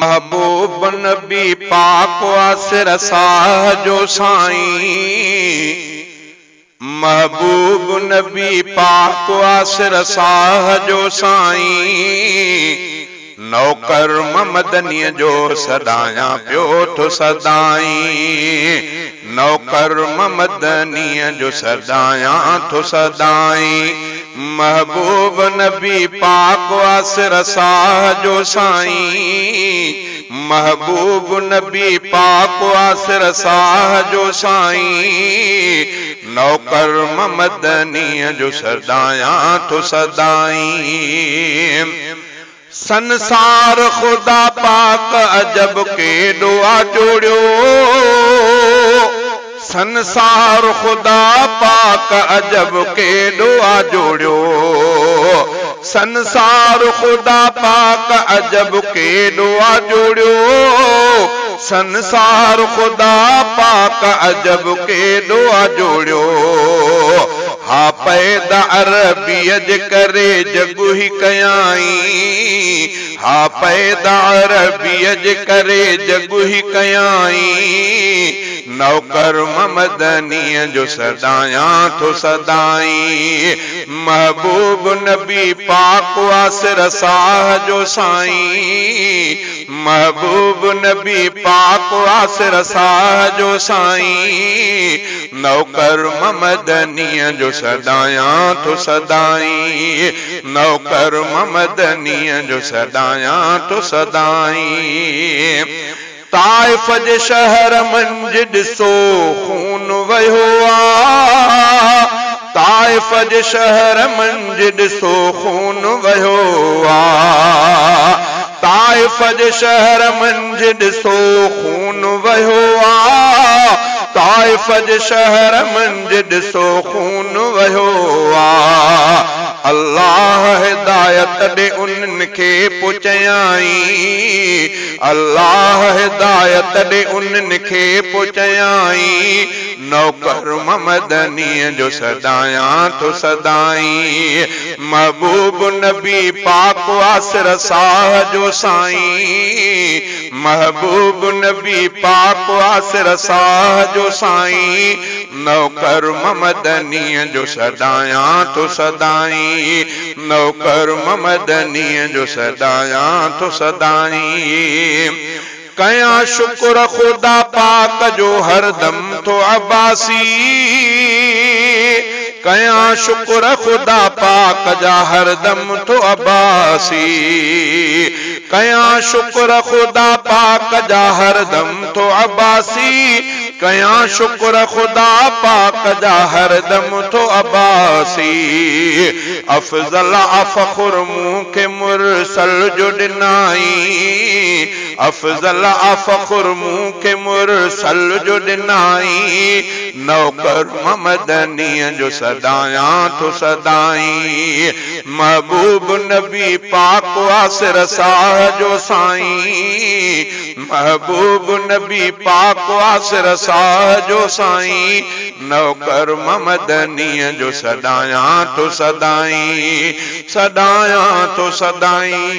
महबूब नबी पाक वासिर साजो साईं, महबूब नबी पाक वासिर साजो साईं। नौकर ममदनीअ जो सदाया पियो थो सदाई, नौकर ममदनीअ जो सदाया थो सदाई। महबूब नबी पाक वासिर साजो साईं, महबूब नबी पाक वासिर साजो साईं। नौकर ममदनीअ जो सदाया थो सदाई। संसार खुदा पाक अजब केॾो जोड़ियो, संसार खुदा पाक अजब केॾो जोड़ियो, संसार खुदा पाक अजब केॾो जोड़ियो, संसार खुदा पाक अजब केॾो जोड़ियो। हा पैदा अरबीअ जे करे जगु ही कयाई, हा पैदा अरबीअ जे करे जगु ही कयाई। नौकर ममदनीअ जो सदाया थो सदाई। महबूब नबी पाक वासिर साजो साईं, महबूब नबी पाक वासिर साजो साईं। नौकर ममदनीअ जो सदाया थो सदाई, नौकर ममदनीअ जो सदाया थो सदाई। ताइफ जे शहर मंझि ॾिसो खून वहियो आ, ताइफ जे शहर मंझि ॾिसो खून वहियो आ, ताइफ जे शहर मंझि ॾिसो खून वहियो आ, ताइफ जे शहर मंझि ॾिसो खून वहियो आ। अल्लाह हिदायत ॾे उन्हनि खे पुचयाई, अल्लाह हिदायत ॾे उन्हनि खे पुचयाई। नौकर ममदनीअ जो सदाया थो सदाई। महबूब नबी पाक वासिर साजो साईं, महबूब नबी पाक वासिर साजो साईं। नौकर ममदनीअ जो सदाया थो सदाई, नौकर ममदनीअ जो सदाया थो सदाई। कया शुक्र खुदा पाक जो हरदम थो अब्बासी, कया शुक्र खुदा पाक जा हरदम थो अब्बासी, कया शुक्र खुदा पाक जा हरदम थो अब्बासी, कया शुक्र खुदा पाक जा हरदम थो अब्बासी। अफजल अफखुर मूंखे मुरसल जो ॾिनाई, अफजल अफखुर मूंखे मुरसल जो ॾिनाई। नौकर ममदनीअ जो सदाया थो सदाई। महबूब नबी पाक वासिर साजो साईं, महबूब नबी पाक वासिर साजो साईं। नौकर ममदनीअ जो सदाया थो सदाई, सदाया थो सदाई।